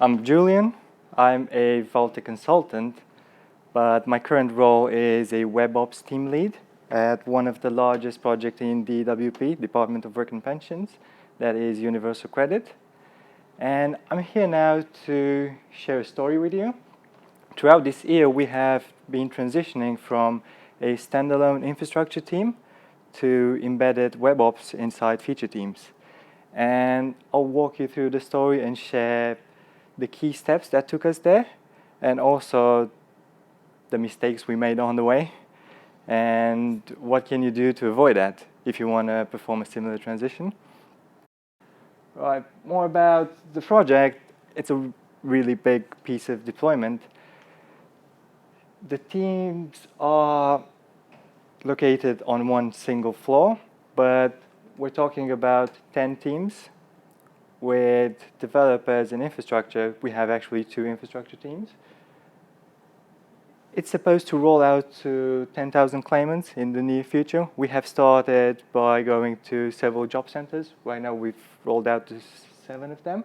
I'm Julian. I'm a Valtech consultant, but my current role is a WebOps team lead at one of the largest projects in DWP, Department of Work and Pensions, that is Universal Credit. And I'm here now to share a story with you. Throughout this year, we have been transitioning from a standalone infrastructure team to embedded WebOps inside feature teams. And I'll walk you through the story and share the key steps that took us there, and also the mistakes we made on the way, and what can you do to avoid that if you want to perform a similar transition. Right, more about the project. It's a really big piece of deployment. The teams are located on one single floor, but we're talking about 10 teams. With developers and infrastructure, we have actually 2 infrastructure teams. It's supposed to roll out to 10,000 claimants in the near future. We have started by going to several job centers. Right now we've rolled out to 7 of them.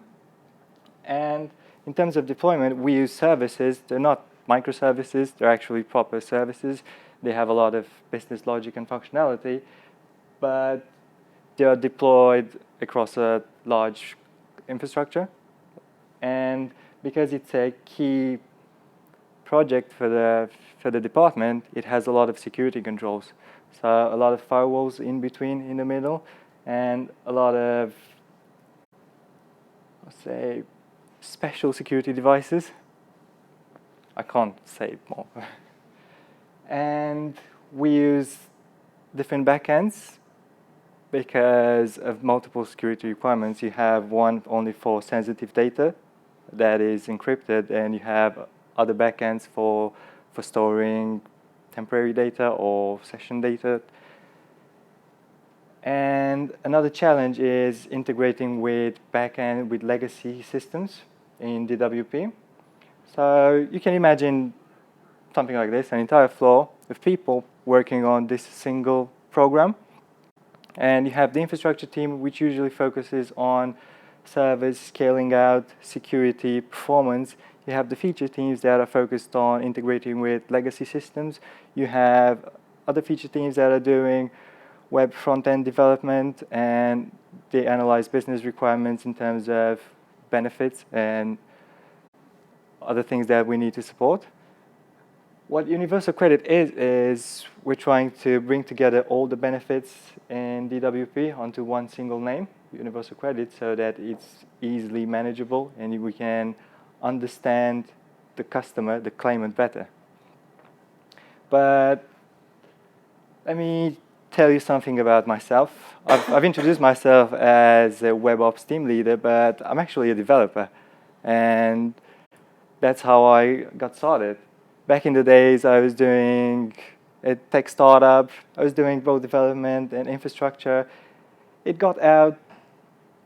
And in terms of deployment, we use services. They're not microservices, they're actually proper services. They have a lot of business logic and functionality, but they are deployed across a large infrastructure. And because it's a key project for the department, it has a lot of security controls. So a lot of firewalls in between, in the middle, and a lot of, let's say, special security devices. I can't say more. And we use different backends because of multiple security requirements. You have one only for sensitive data that is encrypted, and you have other backends for storing temporary data or session data. And another challenge is integrating with backend with legacy systems in DWP. So you can imagine something like this, an entire floor of people working on this single program. And you have the infrastructure team, which usually focuses on servers, scaling out, security, performance. You have the feature teams that are focused on integrating with legacy systems. You have other feature teams that are doing web front-end development, and they analyze business requirements in terms of benefits and other things that we need to support. What Universal Credit is we're trying to bring together all the benefits in DWP onto one single name, Universal Credit, so that it's easily manageable and we can understand the customer, the claimant, better. But let me tell you something about myself. I've introduced myself as a WebOps team leader, but I'm actually a developer. And that's how I got started. Back in the days, I was doing a tech startup. I was doing both development and infrastructure. It got out,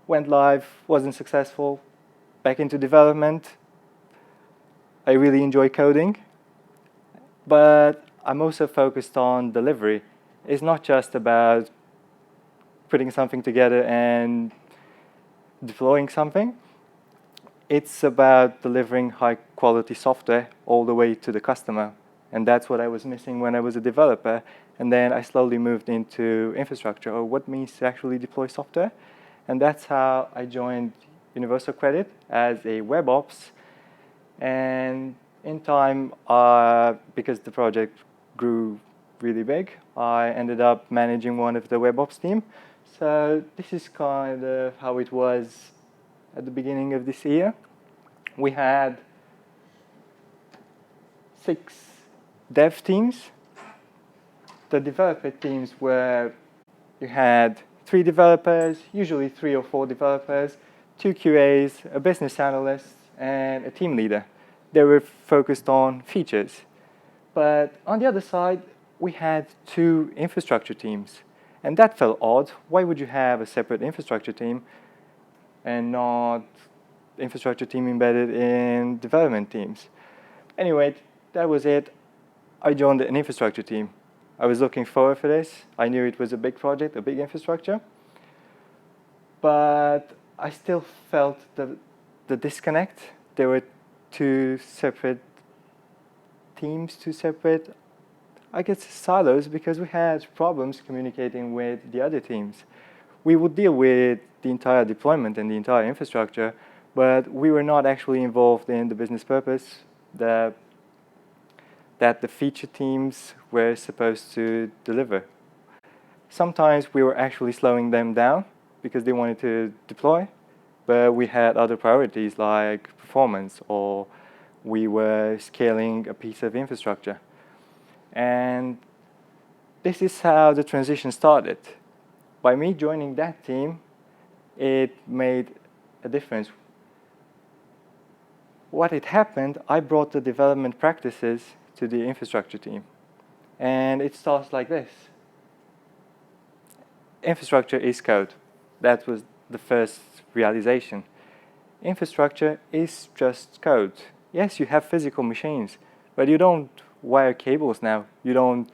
went live, wasn't successful. Back into development. I really enjoy coding, but I'm also focused on delivery. It's not just about putting something together and deploying something. It's about delivering high-quality software all the way to the customer. And that's what I was missing when I was a developer. And then I slowly moved into infrastructure, or what means to actually deploy software. And that's how I joined Universal Credit as a WebOps. And in time, because the project grew really big, I ended up managing one of the WebOps team. So this is kind of how it was at the beginning of this year. We had 6 dev teams. The developer teams were, you had 3 developers, usually 3 or 4 developers, 2 QAs, a business analyst, and a team leader. They were focused on features. But on the other side, we had 2 infrastructure teams. And that felt odd. Why would you have a separate infrastructure team and not infrastructure team embedded in development teams? Anyway, that was it. I joined an infrastructure team. I was looking forward for this. I knew it was a big project, a big infrastructure. But I still felt the disconnect there were two separate teams, two separate, I guess, silos, because we had problems communicating with the other teams. We would deal with the entire deployment and the entire infrastructure, but we were not actually involved in the business purpose that the feature teams were supposed to deliver. Sometimes we were actually slowing them down because they wanted to deploy, but we had other priorities like performance, or we were scaling a piece of infrastructure. And this is how the transition started. By me joining that team, it made a difference. What had happened, I brought the development practices to the infrastructure team. And it starts like this. Infrastructure is code. That was the first realization. Infrastructure is just code. Yes, you have physical machines, but you don't wire cables now. You don't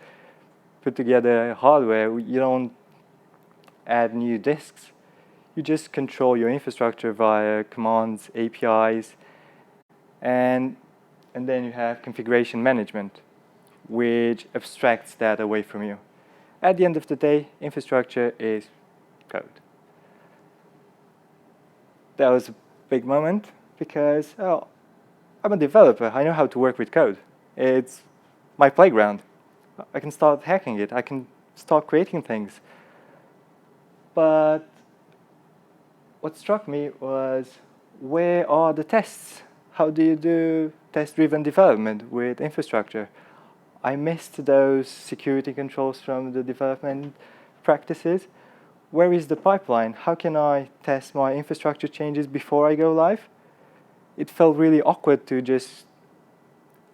put together hardware. You don't add new disks. You just control your infrastructure via commands, APIs, and then you have configuration management, which abstracts that away from you. At the end of the day, infrastructure is code. That was a big moment because, oh, I'm a developer. I know how to work with code. It's my playground. I can start hacking it. I can start creating things. But what struck me was, where are the tests? How do you do test-driven development with infrastructure? I missed those security controls from the development practices. Where is the pipeline? How can I test my infrastructure changes before I go live? It felt really awkward to just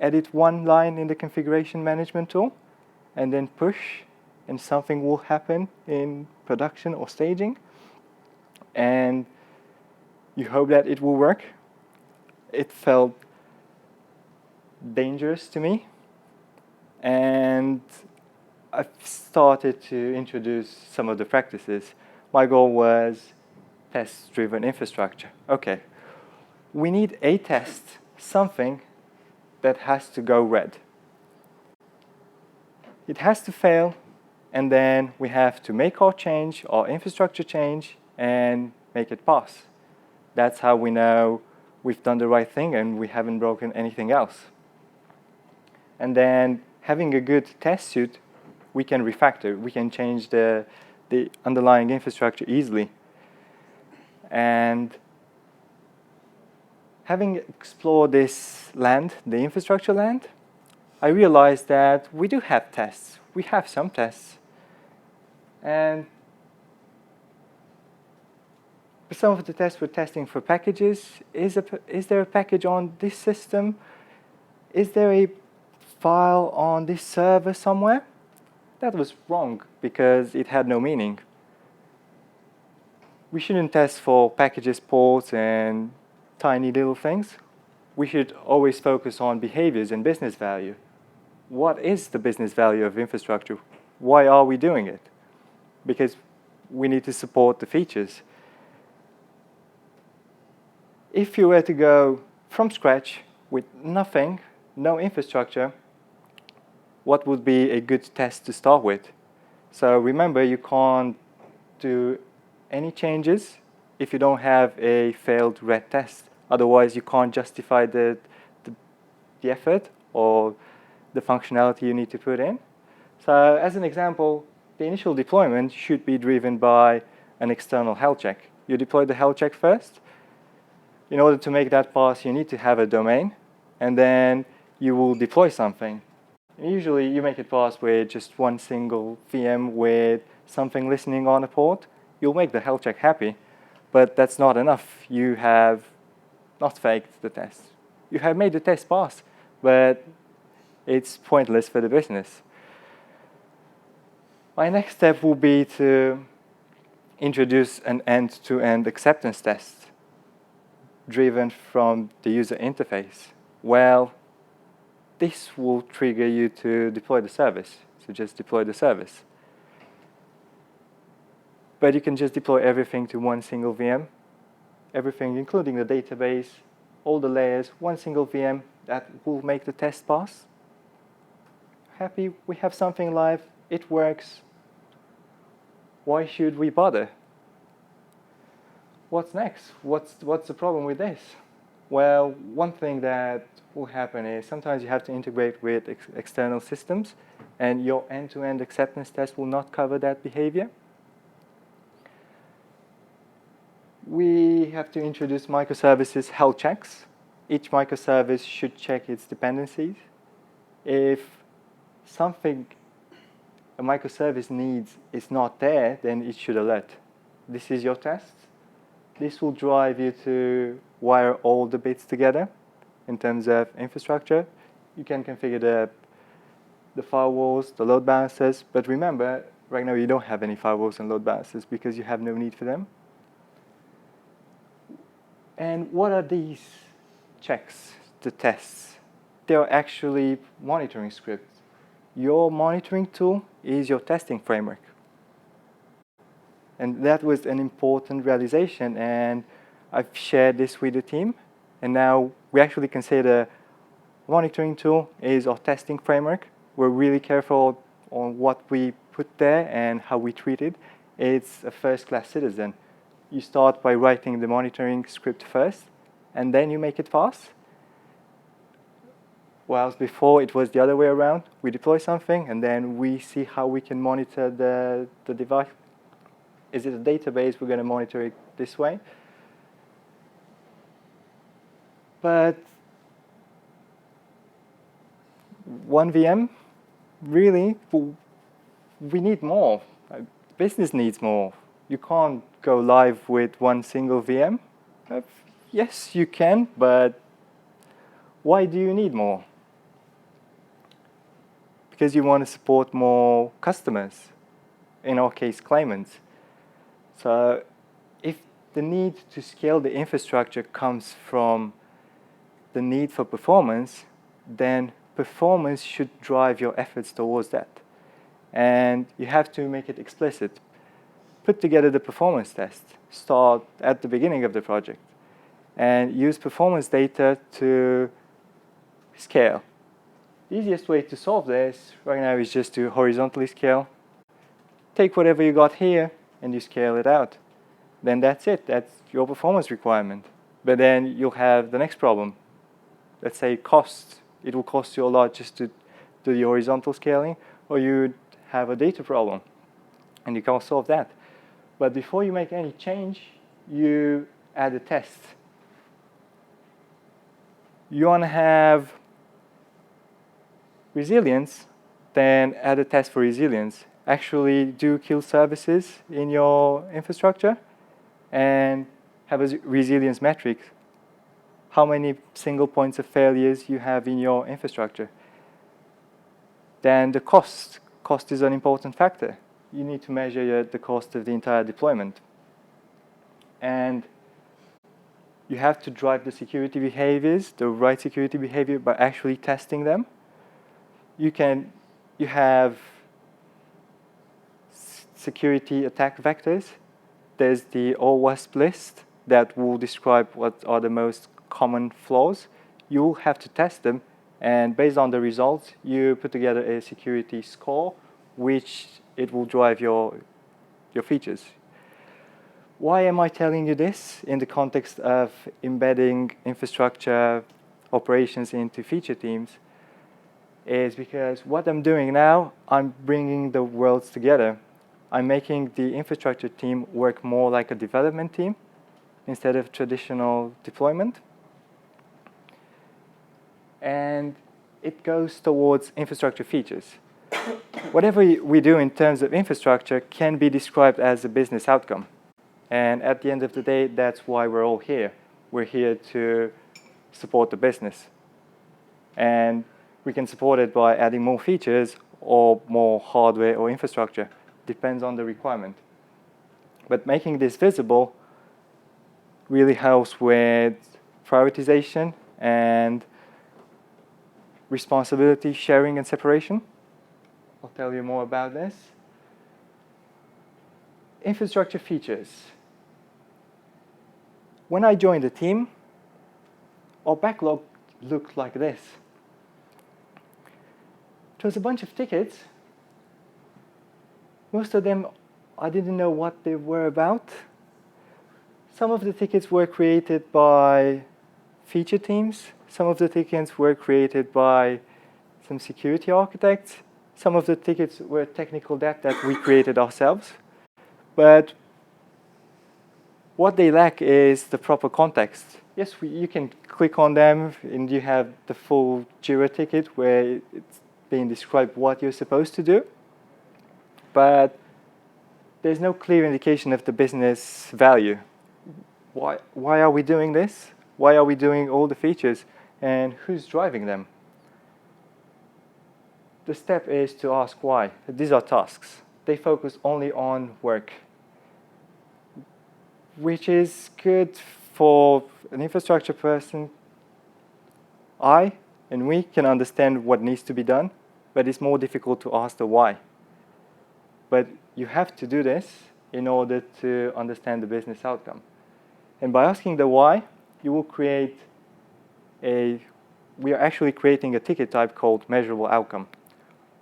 edit one line in the configuration management tool and then push, and something will happen in production or staging. And you hope that it will work. It felt dangerous to me. And I started to introduce some of the practices. My goal was test-driven infrastructure. Okay, we need a test, something that has to go red. It has to fail, and then we have to make our change, our infrastructure change, and make it pass. That's how we know we've done the right thing and we haven't broken anything else. And then, having a good test suite, we can refactor. We can change the underlying infrastructure easily. And having explored this land, the infrastructure land, I realized that we do have tests. We have some tests. And some of the tests we're testing for packages. Is there a package on this system? Is there a file on this server somewhere? That was wrong because it had no meaning. We shouldn't test for packages, ports, and tiny little things. We should always focus on behaviors and business value. What is the business value of infrastructure? Why are we doing it? Because we need to support the features. If you were to go from scratch with nothing, no infrastructure, what would be a good test to start with? So remember, you can't do any changes if you don't have a failed red test. Otherwise, you can't justify the effort or the functionality you need to put in. So as an example, the initial deployment should be driven by an external health check. You deploy the health check first. In order to make that pass, you need to have a domain, and then you will deploy something. And usually, you make it pass with just one single VM with something listening on a port. You'll make the health check happy, but that's not enough. You have not faked the test. You have made the test pass, but it's pointless for the business. My next step will be to introduce an end-to-end acceptance test driven from the user interface. Well, this will trigger you to deploy the service. So just deploy the service. But you can just deploy everything to one single VM, everything including the database, all the layers, one single VM that will make the test pass. Happy, we have something live, it works. Why should we bother? What's next? What's the problem with this? Well, one thing that will happen is sometimes you have to integrate with external systems, and your end-to-end acceptance test will not cover that behavior. We have to introduce microservices health checks. Each microservice should check its dependencies. If something a microservice needs is not there, then it should alert. This is your test. This will drive you to wire all the bits together in terms of infrastructure. You can configure the firewalls, the load balancers, but remember, right now you don't have any firewalls and load balancers because you have no need for them. And what are these checks, the tests? They are actually monitoring scripts. Your monitoring tool is your testing framework. And that was an important realization, and I've shared this with the team. And now we actually consider monitoring tool is our testing framework. We're really careful on what we put there and how we treat it. It's a first-class citizen. You start by writing the monitoring script first, and then you make it fast. Whilst before it was the other way around. We deploy something, and then we see how we can monitor the device. Is it a database? We're going to monitor it this way. But one VM, really, we need more. Business needs more. You can't go live with one single VM. Yes, you can, but why do you need more? Because you want to support more customers, in our case, claimants. So if the need to scale the infrastructure comes from the need for performance, then performance should drive your efforts towards that. And you have to make it explicit. Put together the performance test. Start at the beginning of the project. And use performance data to scale. The easiest way to solve this right now is just to horizontally scale. Take whatever you got here, and you scale it out. Then that's it. That's your performance requirement. But then you'll have the next problem. Let's say cost. It will cost you a lot just to do the horizontal scaling, or you have a data problem, and you can't solve that. But before you make any change, you add a test. You want to have resilience, then add a test for resilience. Actually do kill services in your infrastructure and have a resilience metric. How many single points of failures you have in your infrastructure. Then the cost. Cost is an important factor. You need to measure the cost of the entire deployment. And you have to drive the security behaviors, the right security behavior, by actually testing them. You have security attack vectors. There's the OWASP list that will describe what are the most common flaws. You'll have to test them, and based on the results, you put together a security score, which it will drive your features. Why am I telling you this in the context of embedding infrastructure operations into feature teams? Is because what I'm doing now, I'm bringing the worlds together. I'm making the infrastructure team work more like a development team instead of traditional deployment. And it goes towards infrastructure features. Whatever we do in terms of infrastructure can be described as a business outcome. And at the end of the day, that's why we're all here. We're here to support the business. And we can support it by adding more features or more hardware or infrastructure. Depends on the requirement. But making this visible really helps with prioritization and responsibility sharing and separation. I'll tell you more about this. Infrastructure features. When I joined the team, our backlog looked like this. It was a bunch of tickets. Most of them, I didn't know what they were about. Some of the tickets were created by feature teams. Some of the tickets were created by some security architects. Some of the tickets were technical debt that we created ourselves. But what they lack is the proper context. Yes, you can click on them and you have the full Jira ticket where it's being described what you're supposed to do. But there's no clear indication of the business value. Why are we doing this? Why are we doing all the features? And who's driving them? The step is to ask why. These are tasks. They focus only on work, which is good for an infrastructure person. I and we can understand what needs to be done, but it's more difficult to ask the why. But you have to do this in order to understand the business outcome. And by asking the why, you will create we are actually creating a ticket type called measurable outcome.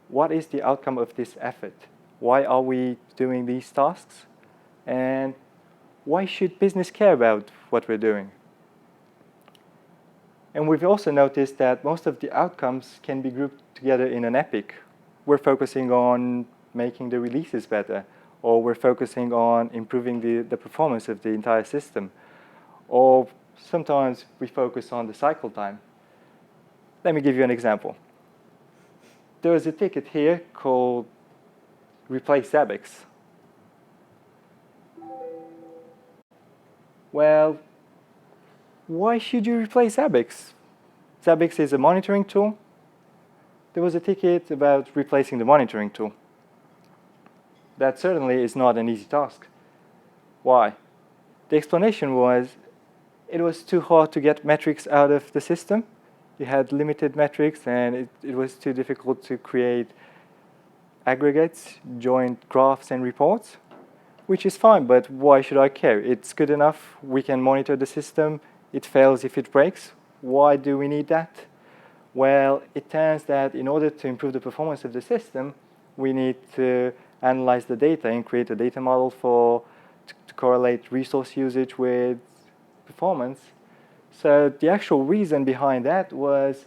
What is the outcome of this effort? Why are we doing these tasks? And why should business care about what we're doing? And we've also noticed that most of the outcomes can be grouped together in an epic. We're focusing on making the releases better, or we're focusing on improving the performance of the entire system, or sometimes we focus on the cycle time. Let me give you an example. There is a ticket here called Replace Zabbix. Well, why should you replace Zabbix? Zabbix is a monitoring tool. There was a ticket about replacing the monitoring tool. That certainly is not an easy task. Why? The explanation was it was too hard to get metrics out of the system. You had limited metrics, and it was too difficult to create aggregates, joint graphs, and reports, which is fine, but why should I care? It's good enough. We can monitor the system. It fails if it breaks. Why do we need that? Well, it turns that in order to improve the performance of the system, we need to analyze the data and create a data model to correlate resource usage with performance. So the actual reason behind that was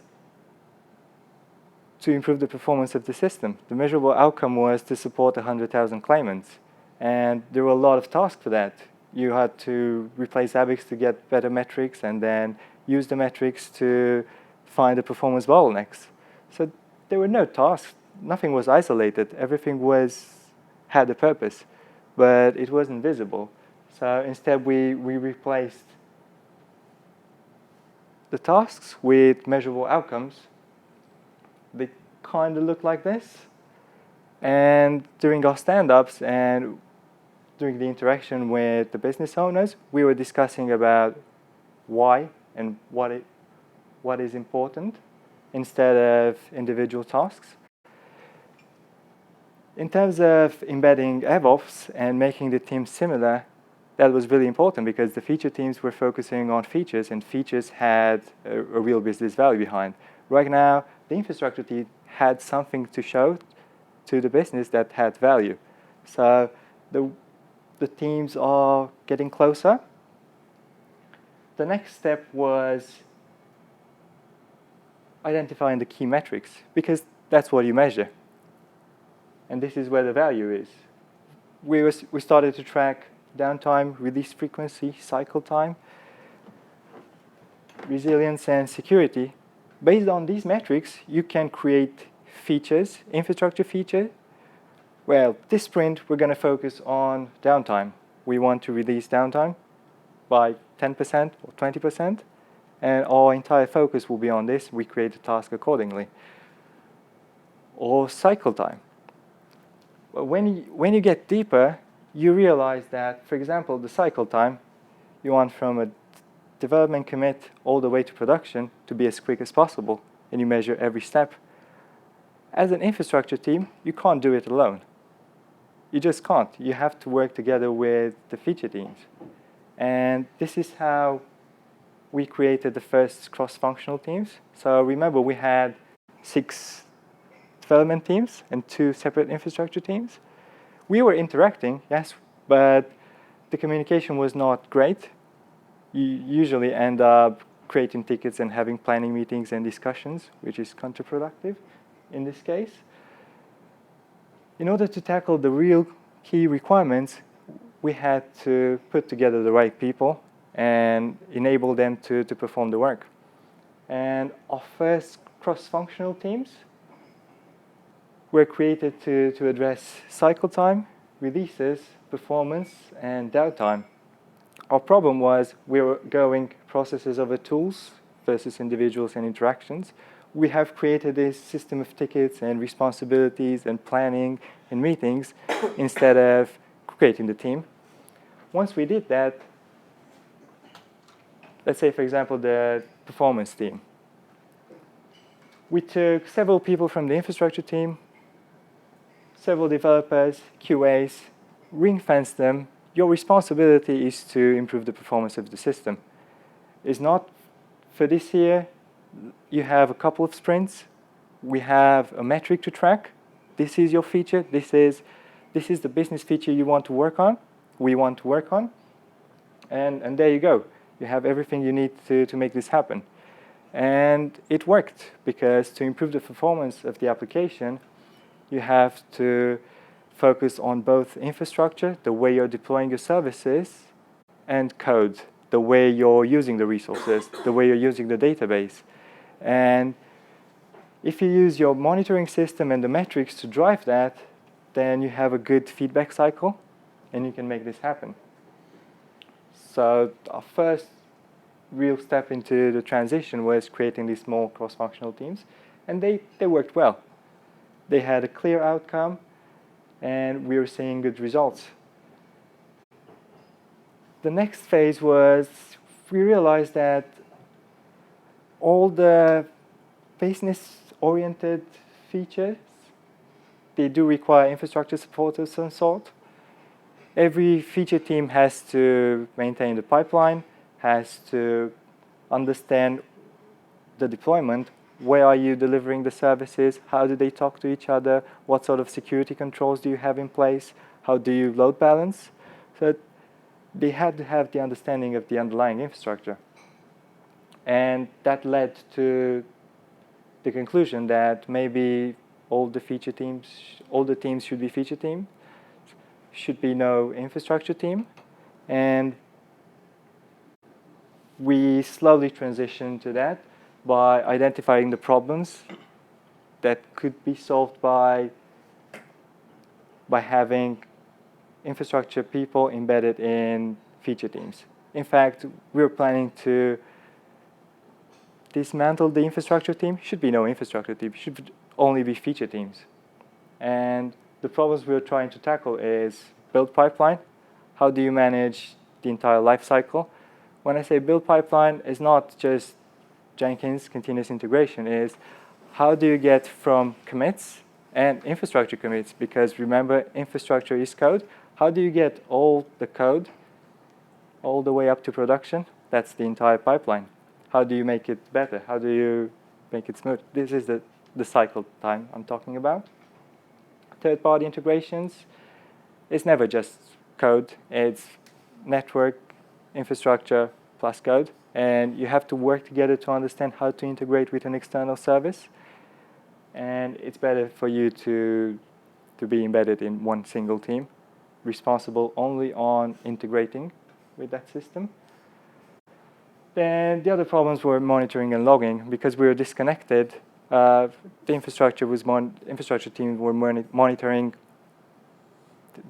to improve the performance of the system. The measurable outcome was to support 100,000 claimants. And there were a lot of tasks for that. You had to replace Zabbix to get better metrics and then use the metrics to find the performance bottlenecks. So there were no tasks. Nothing was isolated. Everything had a purpose, but it wasn't visible. So instead, we replaced the tasks with measurable outcomes. They kind of look like this. And during our stand-ups and during the interaction with the business owners, we were discussing about why and what is important instead of individual tasks. In terms of embedding DevOps and making the team similar, that was really important because the feature teams were focusing on features, and features had a real business value behind. Right now, the infrastructure team had something to show to the business that had value. So the teams are getting closer. The next step was identifying the key metrics, because that's what you measure. And this is where the value is. We started to track downtime, release frequency, cycle time, resilience, and security. Based on these metrics, you can create features, infrastructure features. Well, this sprint, we're going to focus on downtime. We want to reduce downtime by 10% or 20%, and our entire focus will be on this. We create a task accordingly. Or cycle time. When you get deeper, you realize that, for example, the cycle time, you want from a development commit all the way to production to be as quick as possible, and you measure every step. As an infrastructure team, you can't do it alone. You just can't. You have to work together with the feature teams. And this is how we created the first cross-functional teams. So remember, we had 6 development teams and 2 separate infrastructure teams. We were interacting, yes, but the communication was not great. You usually end up creating tickets and having planning meetings and discussions, which is counterproductive in this case. In order to tackle the real key requirements, we had to put together the right people and enable them to perform the work. And our first cross-functional teams were created to address cycle time, releases, performance, and downtime. Our problem was we were going processes over tools versus individuals and interactions. We have created this system of tickets and responsibilities and planning and meetings instead of creating the team. Once we did that, let's say, for example, the performance team. We took several people from the infrastructure team, several developers, QAs, ring-fenced them. Your responsibility is to improve the performance of the system. It's not for this year. You have a couple of sprints. We have a metric to track. This is your feature. This is the business feature you want to work on. We want to work on. And there you go. You have everything you need to make this happen. And it worked, because to improve the performance of the application, you have to focus on both infrastructure, the way you're deploying your services, and code, the way you're using the resources, the way you're using the database. And if you use your monitoring system and the metrics to drive that, then you have a good feedback cycle, and you can make this happen. So our first real step into the transition was creating these small cross-functional teams, and they worked well. They had a clear outcome, and we were seeing good results. The next phase was we realized that all the business-oriented features, they do require infrastructure support of some sort. Every feature team has to maintain the pipeline, has to understand the deployment. Where are you delivering the services? How do they talk to each other? What sort of security controls do you have in place? How do you load balance? So they had to have the understanding of the underlying infrastructure. And that led to the conclusion that maybe all the teams should be feature teams, should be no infrastructure team. And we slowly transitioned to that by identifying the problems that could be solved by having infrastructure people embedded in feature teams. In fact, we're planning to dismantle the infrastructure team. Should be no infrastructure team, should only be feature teams. And the problems we're trying to tackle is build pipeline. How do you manage the entire life cycle? When I say build pipeline, it's not just Jenkins continuous integration, is how do you get from commits and infrastructure commits, because remember, infrastructure is code. How do you get all the code all the way up to production? That's the entire pipeline. How do you make it better? How do you make it smooth? This is the cycle time I'm talking about. Third-party integrations, it's never just code. It's network, infrastructure, plus code. And you have to work together to understand how to integrate with an external service. And it's better for you to be embedded in one single team, responsible only on integrating with that system. Then the other problems were monitoring and logging. Because we were disconnected, the infrastructure teams were monitoring.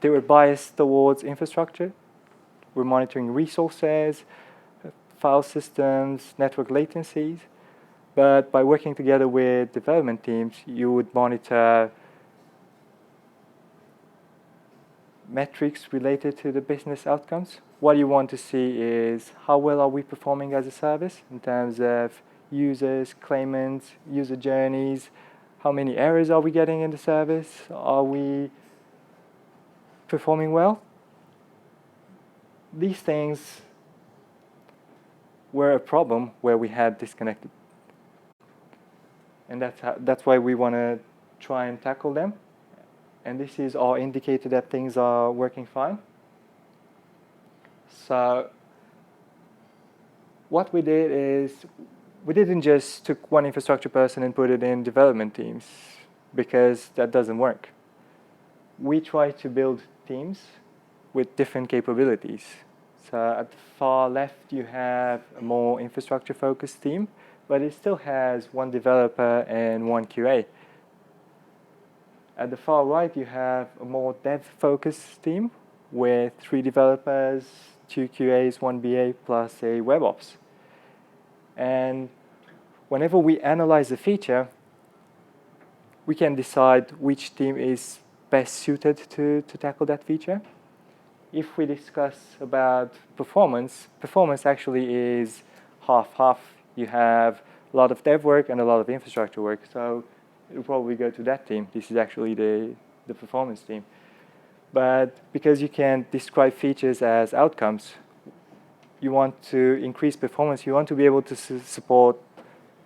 They were biased towards infrastructure. We're monitoring resources, file systems, network latencies. But by working together with development teams, you would monitor metrics related to the business outcomes. What you want to see is how well are we performing as a service in terms of users, claimants, user journeys, how many errors are we getting in the service, are we performing well? These things were a problem where we had disconnected. And that's why we want to try and tackle them. And this is our indicator that things are working fine. So what we did is we didn't just took one infrastructure person and put it in development teams, because that doesn't work. We try to build teams with different capabilities. So at the far left, you have a more infrastructure-focused team, but it still has one developer and one QA. At the far right, you have a more dev-focused team with 3 developers, 2 QAs, 1 BA, plus a web ops. And whenever we analyze a feature, we can decide which team is best suited to tackle that feature. If we discuss about performance, performance actually is half-half. You have a lot of dev work and a lot of infrastructure work. So it'll probably go to that team. This is actually the performance team. But because you can describe features as outcomes, you want to increase performance, you want to be able to support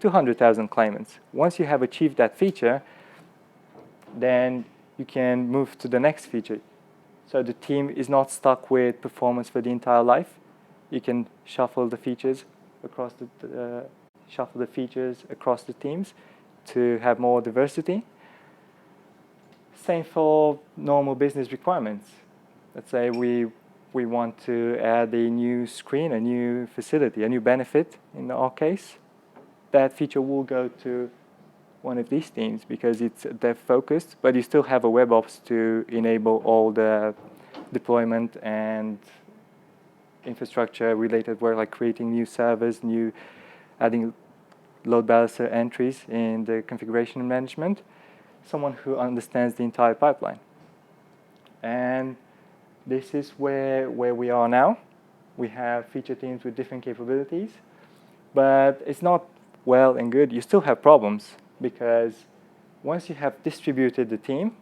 200,000 claimants. Once you have achieved that feature, then you can move to the next feature. So the team is not stuck with performance for the entire life. You can shuffle the features across the teams to have more diversity. Same for normal business requirements. Let's say we want to add a new screen, a new facility, a new benefit in our case. That feature will go to one of these teams because it's dev-focused, but you still have a web ops to enable all the deployment and infrastructure-related work, like creating new servers, adding load balancer entries in the configuration management. Someone who understands the entire pipeline. And this is where we are now. We have feature teams with different capabilities, but it's not well and good. You still have problems because once you have distributed the team,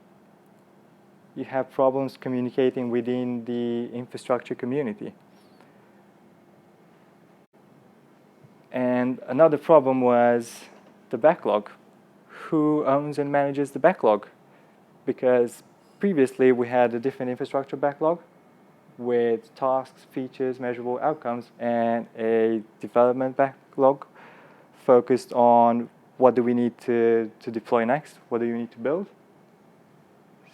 you have problems communicating within the infrastructure community. And another problem was the backlog. Who owns and manages the backlog? Because previously we had a different infrastructure backlog with tasks, features, measurable outcomes, and a development backlog focused on what do we need to deploy next, what do you need to build.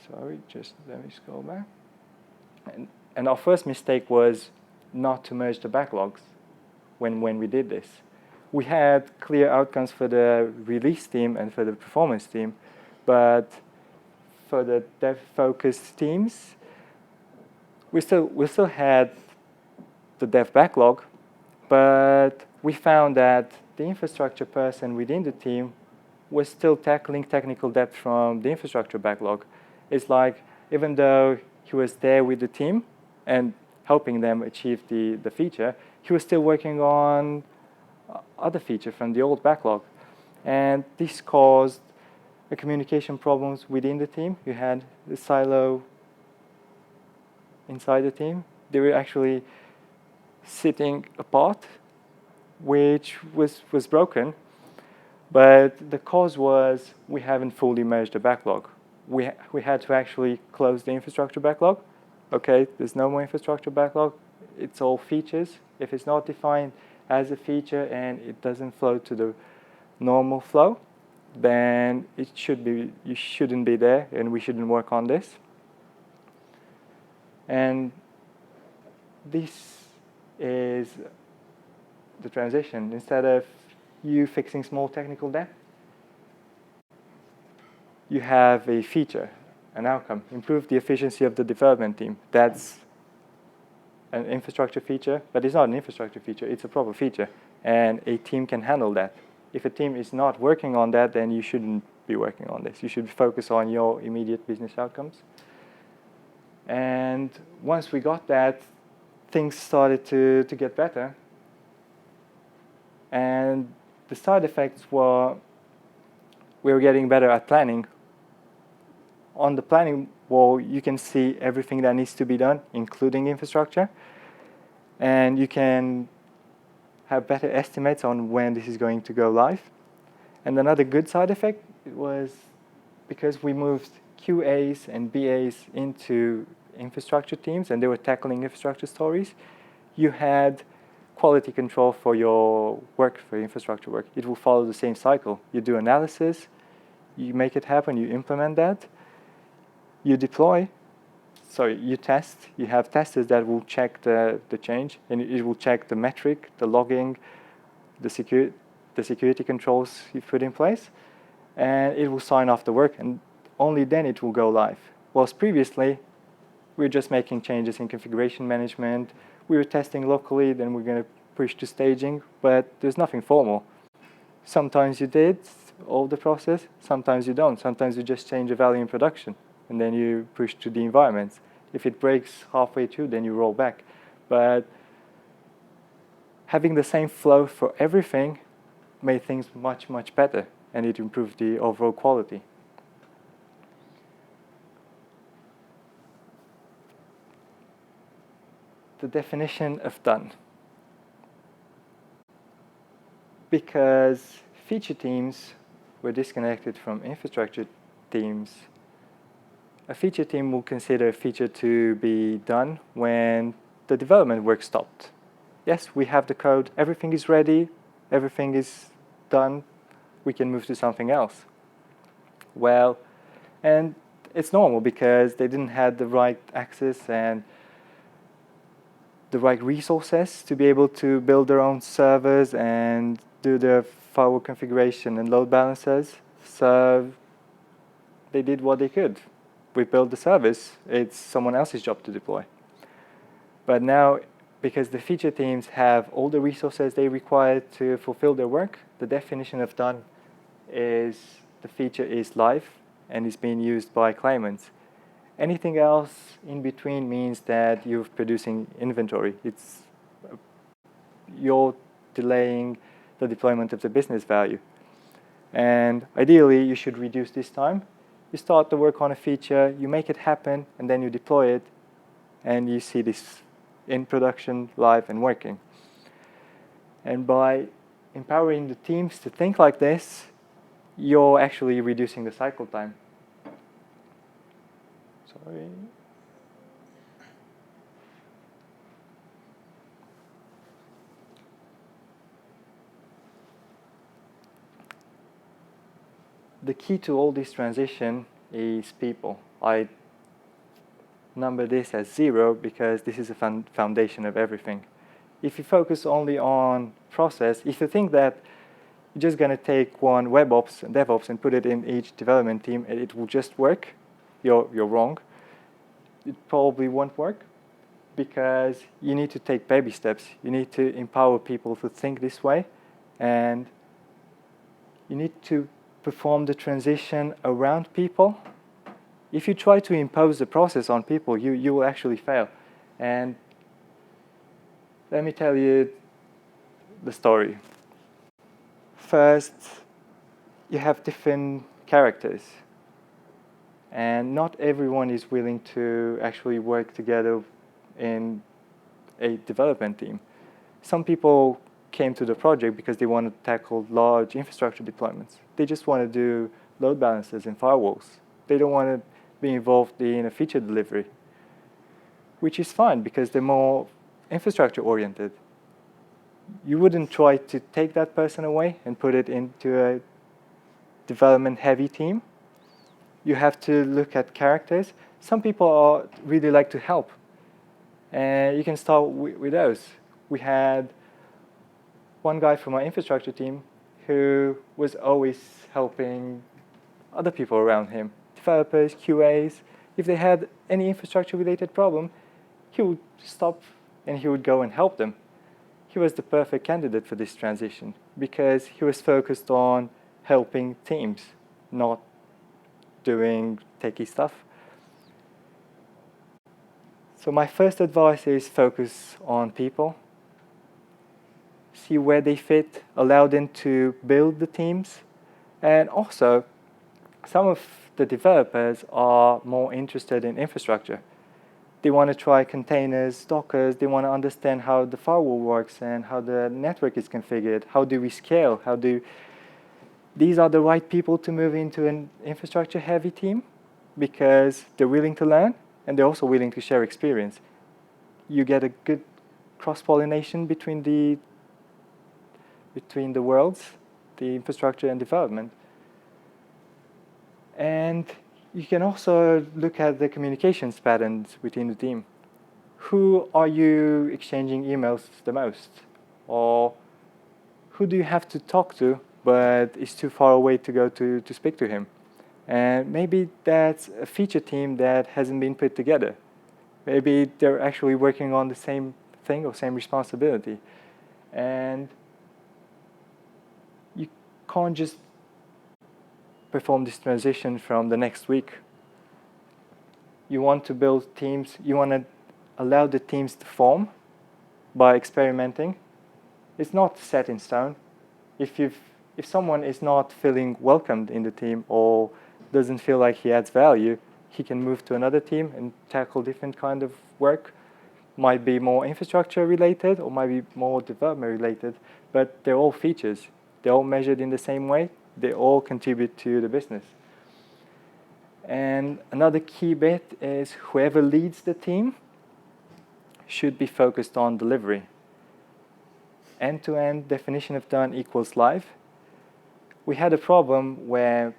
Sorry, just let me scroll back. And our first mistake was not to merge the backlogs when we did this. We had clear outcomes for the release team and for the performance team, but for the dev-focused teams, we still had the dev backlog, but we found that the infrastructure person within the team was still tackling technical debt from the infrastructure backlog. It's like, even though he was there with the team and helping them achieve the feature, he was still working on other feature from the old backlog. And this caused the communication problems within the team. You had the silo inside the team. They were actually sitting apart, which was broken. But the cause was we haven't fully merged the backlog. We had to actually close the infrastructure backlog. Okay, there's no more infrastructure backlog. It's all features. If it's not defined as a feature and it doesn't flow to the normal flow, then you shouldn't be there, and we shouldn't work on this. And this is the transition. Instead of you fixing small technical debt, you have a feature, an outcome. Improve the efficiency of the development team. That's an infrastructure feature, but it's not an infrastructure feature, it's a proper feature. And a team can handle that. If a team is not working on that, then you shouldn't be working on this. You should focus on your immediate business outcomes. And once we got that, things started to get better. And the side effects were we were getting better at planning. On the planning wall, you can see everything that needs to be done, including infrastructure. And you can have better estimates on when this is going to go live. And another good side effect was because we moved QAs and BAs into infrastructure teams and they were tackling infrastructure stories, you had quality control for your work, for your infrastructure work. It will follow the same cycle. You do analysis, you make it happen, you implement that, you deploy, you test, you have testers that will check the change, and it will check the metric, the logging, the security controls you put in place, and it will sign off the work, and only then it will go live. Whilst previously, we were just making changes in configuration management, we were testing locally, then we're going to push to staging, but there's nothing formal. Sometimes you did all the process, sometimes you don't. Sometimes you just change a value in production, and then you push to the environments. If it breaks halfway through, then you roll back. But having the same flow for everything made things much, much better, and it improved the overall quality. The definition of done. Because feature teams were disconnected from infrastructure teams, a feature team will consider a feature to be done when the development work stopped. Yes, we have the code, everything is ready, everything is done, we can move to something else. Well, and it's normal because they didn't have the right access and the right resources to be able to build their own servers and do the firewall configuration and load balancers. So they did what they could. We built the service. It's someone else's job to deploy. But now, because the feature teams have all the resources they require to fulfill their work, the definition of done is the feature is live and is being used by claimants. Anything else in between means that you're producing inventory. You're delaying the deployment of the business value. And ideally, you should reduce this time. You start to work on a feature, you make it happen, and then you deploy it, and you see this in production, live, and working. And by empowering the teams to think like this, you're actually reducing the cycle time. Sorry. The key to all this transition is people. I number this as 0 because this is the foundation of everything. If you focus only on process, if you think that you're just going to take one WebOps and DevOps and put it in each development team and it will just work, you're wrong. It probably won't work because you need to take baby steps. You need to empower people to think this way, and you need to perform the transition around people. If you try to impose the process on people, you will actually fail. And let me tell you the story. First, you have different characters. And not everyone is willing to actually work together in a development team. Some people came to the project because they want to tackle large infrastructure deployments. They just want to do load balancers and firewalls. They don't want to be involved in a feature delivery, which is fine because they're more infrastructure oriented. You wouldn't try to take that person away and put it into a development heavy team. You have to look at characters. Some people really like to help, and you can start with those. We had one guy from our infrastructure team who was always helping other people around him, developers, QAs. If they had any infrastructure-related problem, he would stop and he would go and help them. He was the perfect candidate for this transition because he was focused on helping teams, not doing techie stuff. So my first advice is focus on people. See where they fit, allow them to build the teams. And also, some of the developers are more interested in infrastructure. They want to try containers, Dockers. They want to understand how the firewall works and how the network is configured. How do we scale? These are the right people to move into an infrastructure-heavy team because they're willing to learn and they're also willing to share experience. You get a good cross-pollination between the worlds, the infrastructure and development. And you can also look at the communications patterns within the team. Who are you exchanging emails the most? Or who do you have to talk to, but it's too far away to go to speak to him? And maybe that's a feature team that hasn't been put together. Maybe they're actually working on the same thing or same responsibility. And you can't just perform this transition from the next week. You want to build teams, you want to allow the teams to form by experimenting. It's not set in stone. If someone is not feeling welcomed in the team or doesn't feel like he adds value, he can move to another team and tackle different kind of work. Might be more infrastructure related or might be more development related, but they're all features. They're all measured in the same way. They all contribute to the business. And another key bit is whoever leads the team should be focused on delivery. End-to-end definition of done equals live. We had a problem where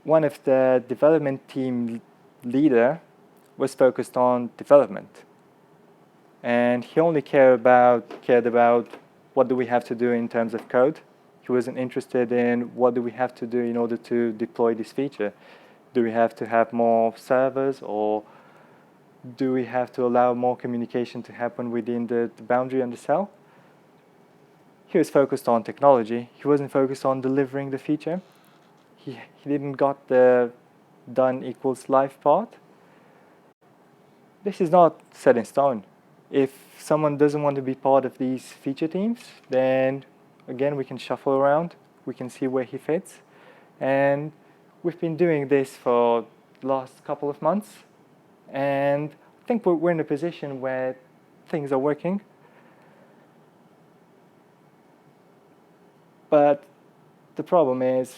one of the development team leader was focused on development. And he only cared about what do we have to do in terms of code. He wasn't interested in what do we have to do in order to deploy this feature. Do we have to have more servers, or do we have to allow more communication to happen within the boundary and the cell? He was focused on technology. He wasn't focused on delivering the feature. He didn't got the done equals live part. This is not set in stone. If someone doesn't want to be part of these feature teams, then again, we can shuffle around. We can see where he fits. And we've been doing this for the last couple of months. And I think we're in a position where things are working. But the problem is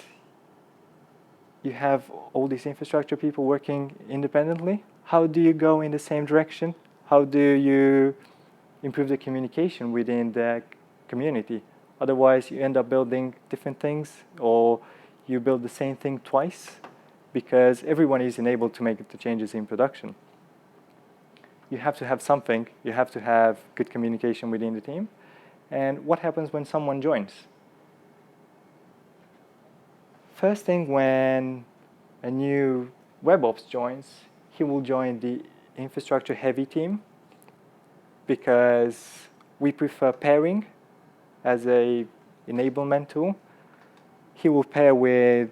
you have all these infrastructure people working independently. How do you go in the same direction? How do you improve the communication within the community? Otherwise, you end up building different things, or you build the same thing twice because everyone is enabled to make the changes in production. You have to have something. You have to have good communication within the team. And what happens when someone joins? First thing, when a new WebOps joins, he will join the infrastructure-heavy team because we prefer pairing as a enablement tool. He will pair with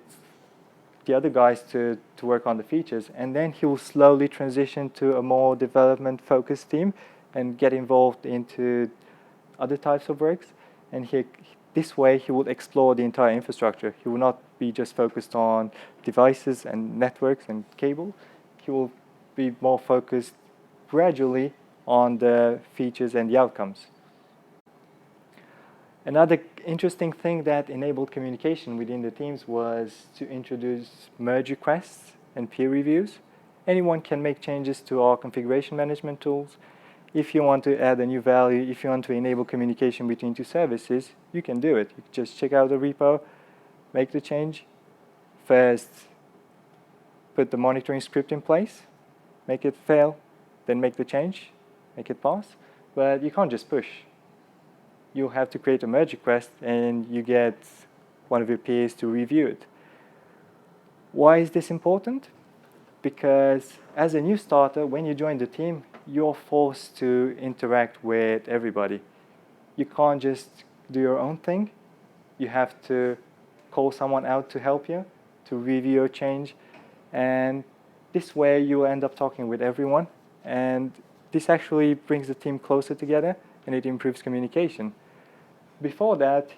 the other guys to work on the features, and then he will slowly transition to a more development-focused team and get involved into other types of works. And this way, he will explore the entire infrastructure. He will not be just focused on devices and networks and cable. He will be more focused gradually on the features and the outcomes. Another interesting thing that enabled communication within the teams was to introduce merge requests and peer reviews. Anyone can make changes to our configuration management tools. If you want to add a new value, if you want to enable communication between two services, you can do it. You just check out the repo, make the change. First, put the monitoring script in place, make it fail, then make the change, make it pass. But you can't just push. You have to create a merge request and you get one of your peers to review it. Why is this important? Because as a new starter, when you join the team, you're forced to interact with everybody. You can't just do your own thing. You have to call someone out to help you, to review your change. And this way, you end up talking with everyone. And this actually brings the team closer together, and it improves communication. Before that,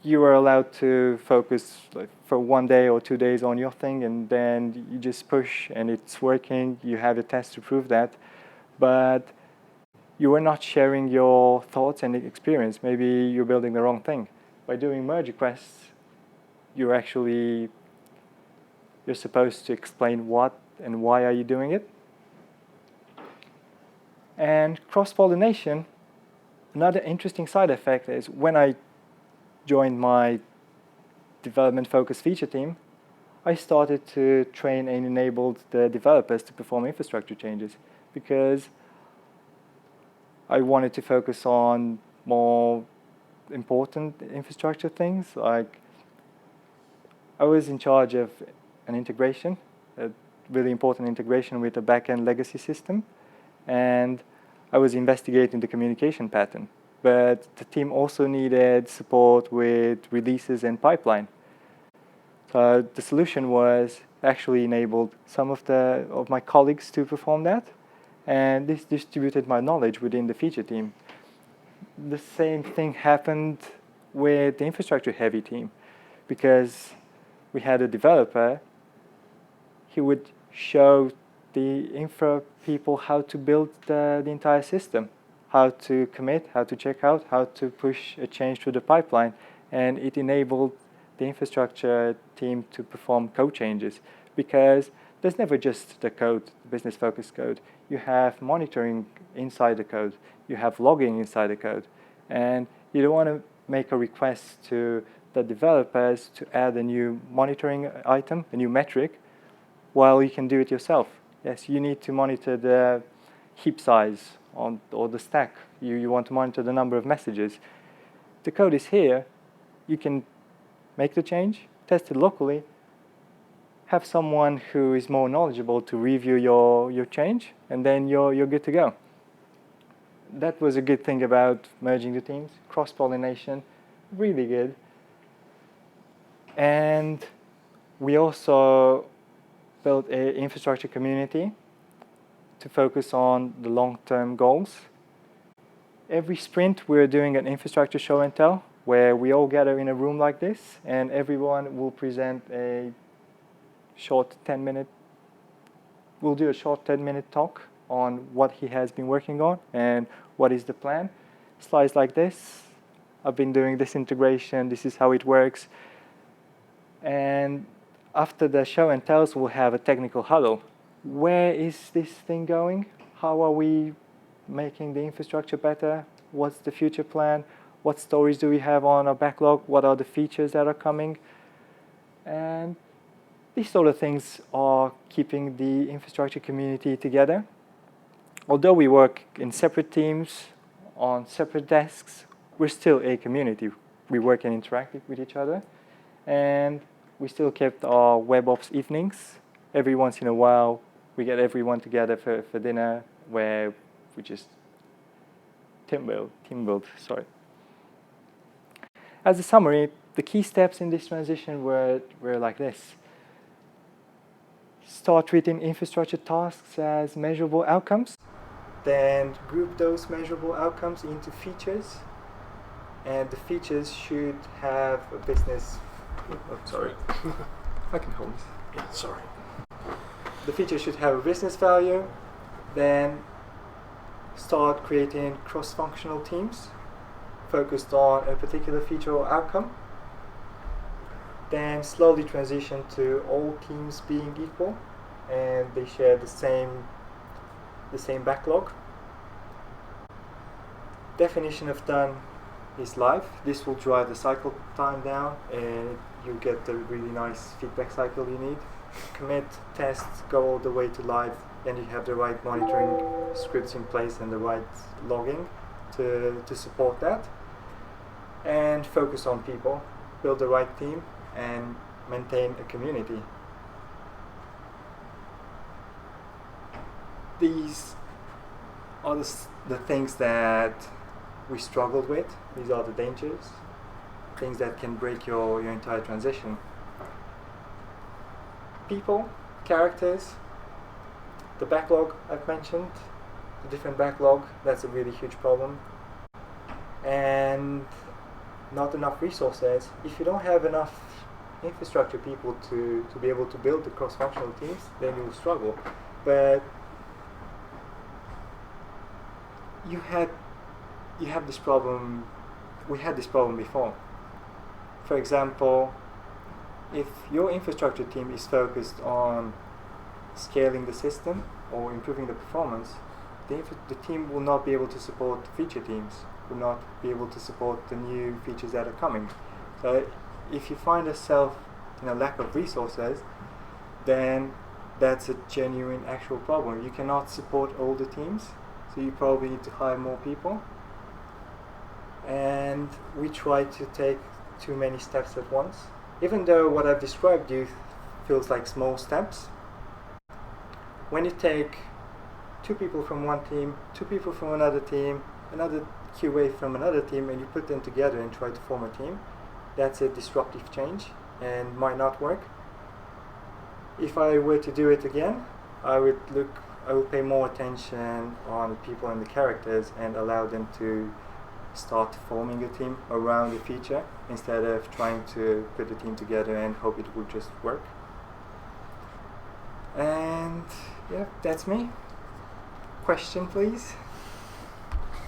you are allowed to focus like, for 1 day or 2 days on your thing, and then you just push and it's working. You have a test to prove that. But you are not sharing your thoughts and experience. Maybe you're building the wrong thing. By doing merge requests, you're supposed to explain what and why are you doing it. And cross-pollination, another interesting side effect is when I joined my development-focused feature team, I started to train and enabled the developers to perform infrastructure changes because I wanted to focus on more important infrastructure things. Like I was in charge of an integration, a really important integration with a back-end legacy system, and I was investigating the communication pattern. But the team also needed support with releases and pipeline. So the solution was actually enabled some of my colleagues to perform that, and this distributed my knowledge within the feature team. The same thing happened with the infrastructure-heavy team, because we had a developer. He would show the infra people how to build the entire system, how to commit, how to check out, how to push a change through the pipeline, and it enabled the infrastructure team to perform code changes, because there's never just the code, the business-focused code. You have monitoring inside the code. You have logging inside the code. And you don't want to make a request to the developers to add a new monitoring item, a new metric, while you can do it yourself. Yes, you need to monitor the heap size or the stack. You want to monitor the number of messages. The code is here. You can make the change, test it locally, have someone who is more knowledgeable to review your change, and then you're good to go. That was a good thing about merging the teams. Cross-pollination, really good. And we also built an infrastructure community to focus on the long-term goals. Every sprint, we're doing an infrastructure show and tell, where we all gather in a room like this, and everyone will present a short 10-minute, we'll do a short 10-minute talk on what he has been working on and what is the plan. Slides like this. I've been doing this integration, this is how it works. And after the show and tells, we'll have a technical huddle. Where is this thing going? How are we making the infrastructure better? What's the future plan? What stories do we have on our backlog? What are the features that are coming? And these sort of things are keeping the infrastructure community together. Although we work in separate teams, on separate desks, we're still a community. We work and interact with each other. And we still kept our WebOps evenings. Every once in a while, we get everyone together for dinner, where we just team build. As a summary, the key steps in this transition were like this. Start treating infrastructure tasks as measurable outcomes, then group those measurable outcomes into features, and the features should have a business. Oh, sorry. I can hold this. Yeah, sorry. The feature should have a business value, then start creating cross-functional teams focused on a particular feature or outcome, then slowly transition to all teams being equal and they share the same backlog. Definition of done is live. This will drive the cycle time down and you get the really nice feedback cycle you need. Commit, test, go all the way to live, and you have the right monitoring scripts in place and the right logging to support that. And focus on people, build the right team, and maintain a community. These are the things that we struggled with. These are the dangers, things that can break your entire transition. People, characters, the backlog I've mentioned, the different backlog, that's a really huge problem. And not enough resources. If you don't have enough infrastructure people to be able to build the cross-functional teams, then you will struggle. But you have this problem. We had this problem before. For example, if your infrastructure team is focused on scaling the system or improving the performance, the team will not be able to support the feature teams, will not be able to support the new features that are coming. So if you find yourself in a lack of resources, then that's a genuine actual problem. You cannot support all the teams, so you probably need to hire more people. And we try to take too many steps at once. Even though what I've described you feels like small steps, when you take 2 people from one team, 2 people from another team, another QA from another team, and you put them together and try to form a team, that's a disruptive change and might not work. If I were to do it again, I would pay more attention on the people and the characters and allow them to start forming a team around the feature instead of trying to put the team together and hope it would just work. And yeah, that's me. Question, please.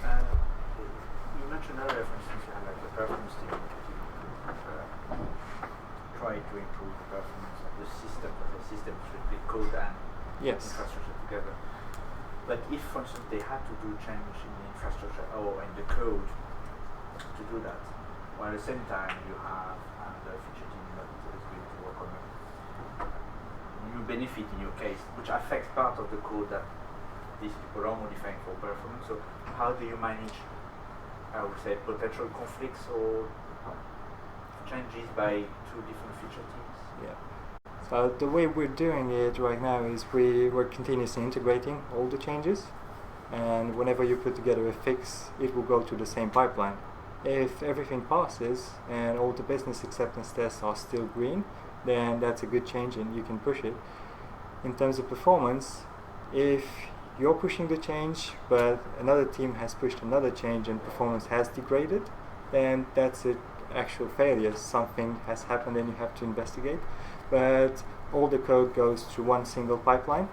You mentioned earlier, for instance, you had like the performance team to try to improve the performance of the system, but the system should be code and infrastructure together. But if, for instance, they had to do change in the infrastructure or in the code to do that, while at the same time you have the feature team that is going to work on it, you benefit in your case, which affects part of the code that these people are modifying for performance. So how do you manage, I would say, potential conflicts or changes by 2 different feature teams? Yeah. So the way we're doing it right now is we're continuously integrating all the changes, and whenever you put together a fix, it will go to the same pipeline. If everything passes and all the business acceptance tests are still green, then that's a good change and you can push it. In terms of performance, if you're pushing the change but another team has pushed another change and performance has degraded, then that's an actual failure. Something has happened and you have to investigate. But all the code goes through one single pipeline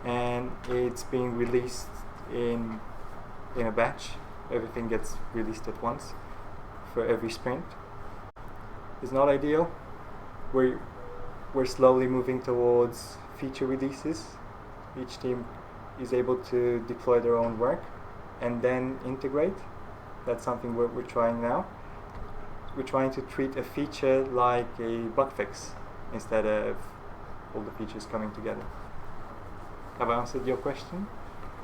and it's being released in a batch. Everything gets released at once for every sprint. It's not ideal. We're slowly moving towards feature releases. Each team is able to deploy their own work and then integrate. That's something we're trying now. We're trying to treat a feature like a bug fix instead of all the features coming together. Have I answered your question?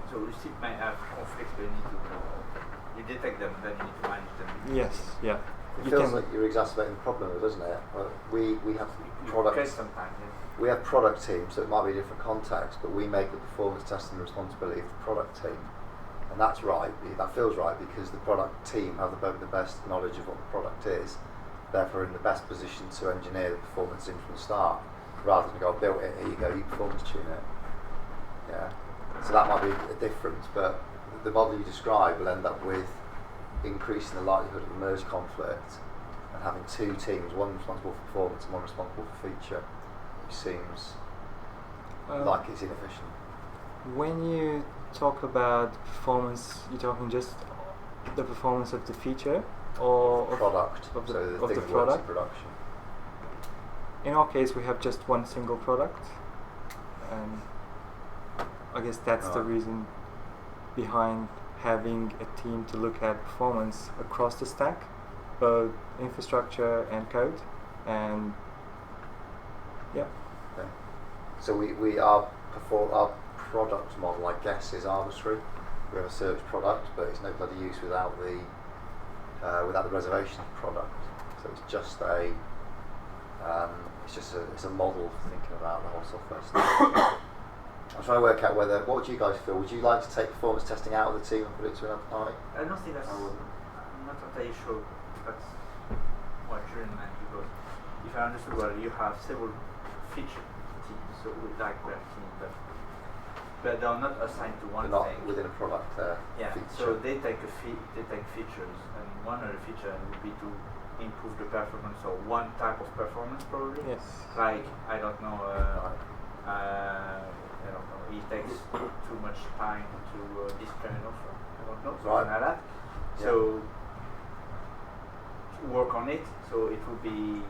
So you still might have conflicts, but you detect them, then you need to manage them. Yes, yeah. It feels like you're exacerbating the problem, doesn't it? Well, we have products. Sometimes, yeah. We have product teams, so it might be a different context, but we make the performance testing the responsibility of the product team. And that's right, that feels right, because the product team have the best knowledge of what the product is, therefore in the best position to engineer the performance in from the start, rather than go, built it, here you go, you performance tune it. Yeah. So that might be a difference, but the model you describe will end up with increasing the likelihood of a merge conflict and having 2 teams, one responsible for performance and one responsible for feature, which seems like it's inefficient. When you talk about performance, you're talking just the performance of the feature or product, of the thing that product? works in production. In our case, we have just one single product, and I guess that's the reason behind having a team to look at performance across the stack, both infrastructure and code, and yeah. Okay. So our product model, I guess, is arbitrary. We have a search product, but it's no bloody use without the reservation product. So it's just it's a model for thinking about the whole software stuff. I'm trying to work out what would you guys feel? Would you like to take performance testing out of the team and put it to another party? I don't think that's. I'm not entirely sure that's what Julian meant, because if I understood well, you have several feature teams, so we like per team, but but they are not assigned to one They're not thing. within a product Yeah, feature. so they take features, and one of the features would be to improve the performance or one type of performance probably. Yes. Like I don't know, it takes too much time to display an offer. I don't know, something like that. Yeah. So to work on it, so it would be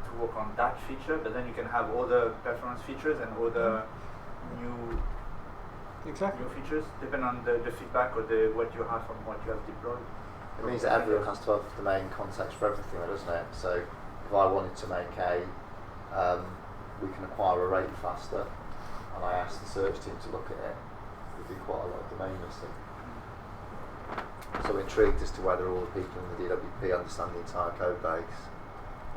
to work on that feature, but then you can have other performance features and other new features, depending on the feedback or what you have from what you have deployed. It means that everyone has to have domain context for everything, doesn't it? So if I wanted to make we can acquire a rate faster, and I asked the search team to look at it, we do quite a lot of domain listing. So I'm intrigued as to whether all the people in the DWP understand the entire code base,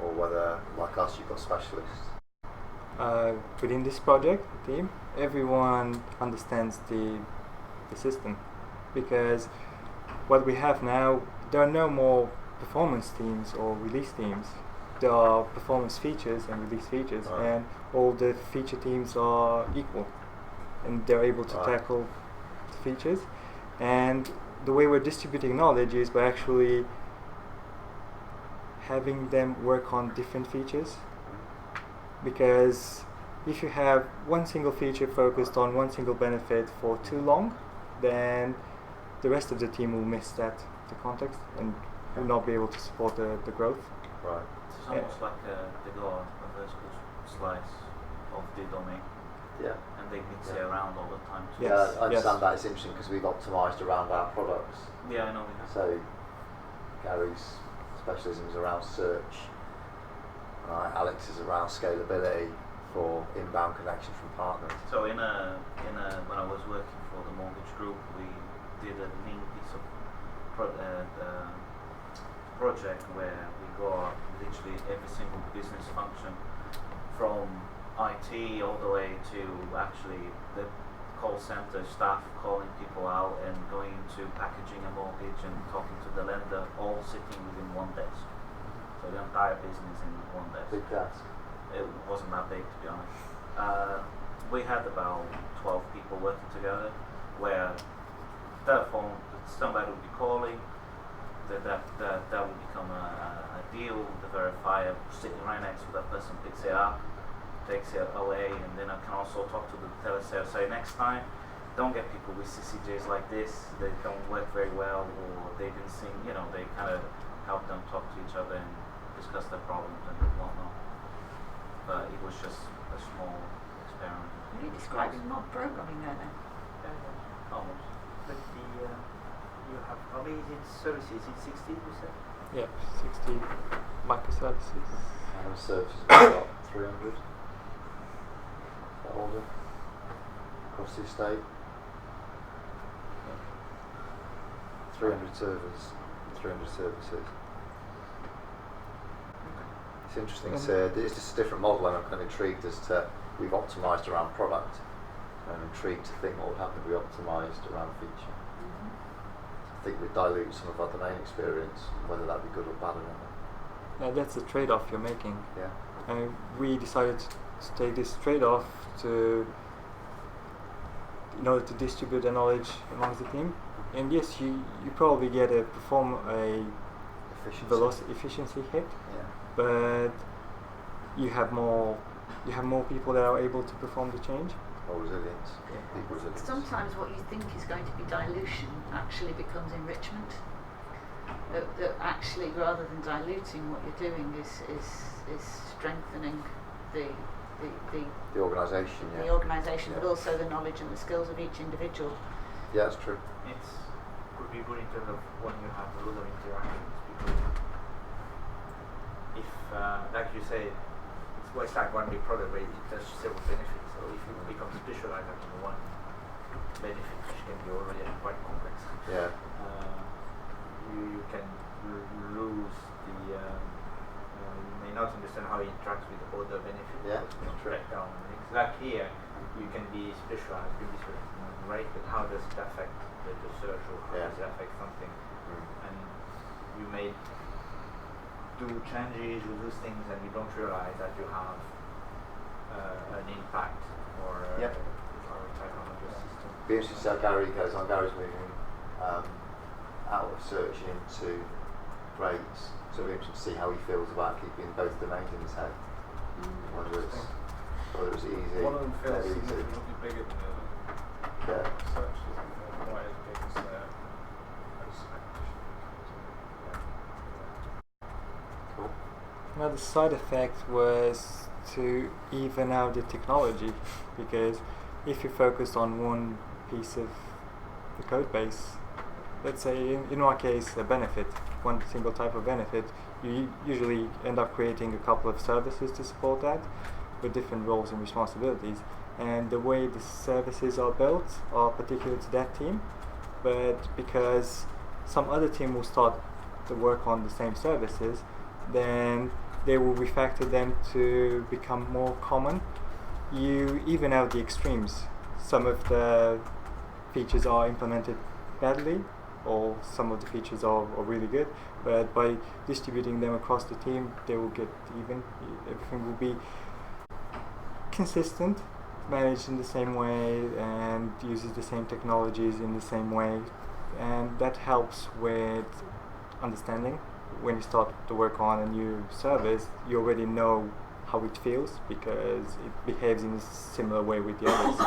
or whether, like us, you've got specialists. Within this project team, everyone understands the system, because what we have now, there are no more performance teams or release teams. There are performance features and release features, and all the feature teams are equal, and they're able to tackle the features. And the way we're distributing knowledge is by actually having them work on different features, because if you have one single feature focused on one single benefit for too long, then the rest of the team will miss the context and will not be able to support the growth. Right. It's almost like they go a vertical slice of the domain. Yeah. And they mix it around all the time. Yes. Yeah, I understand that. It's interesting because we've optimised around our products. Yeah, I know we have. So Gary's specialism is around search. Alex is around scalability for inbound connection from partners. So when I was working for the mortgage group, we did a lean piece of project where we got literally every single business function from IT all the way to actually the call center staff calling people out and going into packaging a mortgage and talking to the lender, all sitting within one desk. So the entire business in one desk. Big desk. It wasn't that big, to be honest. We had about 12 people working together, where telephone, somebody would be calling, that would become a deal. The verifier sitting right next to that person picks it up, takes it away, and then I can also talk to the telesales. Say next time, don't get people with CCJs like this. They don't work very well, or they didn't sing. They kind of help them talk to each other and discuss their problems and whatnot. But it was just a small experiment. Are you describing mob programming there then? Almost. But you have, how many is it services? Is it 60, you said? Yeah, 60 microservices. And services about 300. That order across the estate. 300 servers, 300 services. It's interesting. It's just a different model, and I'm kind of intrigued as to we've optimised around product. I'm intrigued to think what would happen if we optimised around feature. I think we'd dilute some of our domain experience, whether that be good or bad or not. That's the trade-off you're making. Yeah. And we decided to take this trade-off in order to distribute the knowledge amongst the team. And yes, you probably get a efficiency hit. Yeah. But you have more people that are able to perform the change. Or resilience. Yeah. People resilience. Sometimes what you think is going to be dilution actually becomes enrichment. That actually, rather than diluting, what you're doing is strengthening the organisation. The organisation, but also the knowledge and the skills of each individual. Yeah, that's true. It could be good in terms of when you have a lot of interactions, because if, like you say, it's like one big product where it has several benefits. So if you become specialized in one benefit, which can be already quite complex, you can lose the. You may not understand how it interacts with other benefits. Yeah, that's true. Like here, you can be specialized, right? But how does it affect the search, or how does it affect something? And you may do changes, you do things, and you don't realize that you have an impact or a type of Be interesting to see how Gary goes on. Gary's moving out of search into grades, so it'll be interesting to see how he feels about keeping both domains in his head. Whether it's easy. One of them feels easy. significantly bigger than the other. Yeah. Search isn't quite as big as Cool. Another side effect was to even out the technology, because if you focus on one piece of the code base, let's say in our case a benefit, one single type of benefit, you usually end up creating a couple of services to support that with different roles and responsibilities, and the way the services are built are particular to that team, but because some other team will start to work on the same services, then they will refactor them to become more common. You even out the extremes. Some of the features are implemented badly, or some of the features are really good, but by distributing them across the team, they will get even. Everything will be consistent, managed in the same way, and uses the same technologies in the same way, and that helps with understanding. When you start to work on a new service, you already know how it feels because it behaves in a similar way with the others.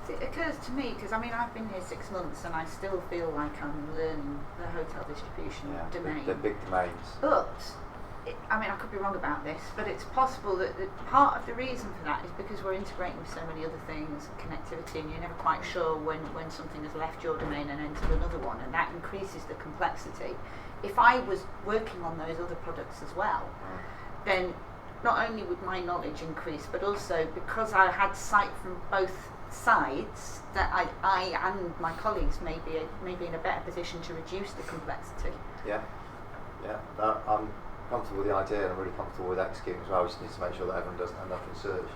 It occurs to me, because I mean I've been here 6 months and I still feel like I'm learning the hotel distribution domain. They're big domains. But, I mean I could be wrong about this, but it's possible that part of the reason for that is because we're integrating with so many other things, connectivity, and you're never quite sure when something has left your domain and entered another one, and that increases the complexity. If I was working on those other products as well, then not only would my knowledge increase, but also because I had sight from both sides, that I and my colleagues may be in a better position to reduce the complexity. Yeah. I'm comfortable with the idea, and I'm really comfortable with executing as well. We just need to make sure that everyone doesn't end up in search.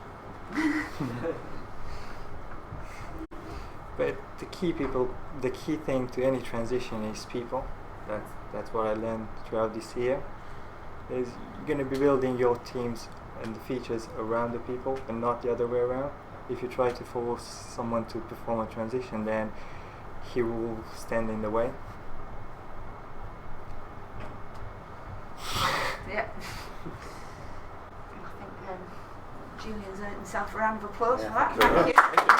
But the key thing to any transition is people. That's what I learned throughout this year. Is you're going to be building your teams and the features around the people and not the other way around. If you try to force someone to perform a transition, then he will stand in the way. Yeah. I think Julian's earned himself a round of applause for that. Thank you.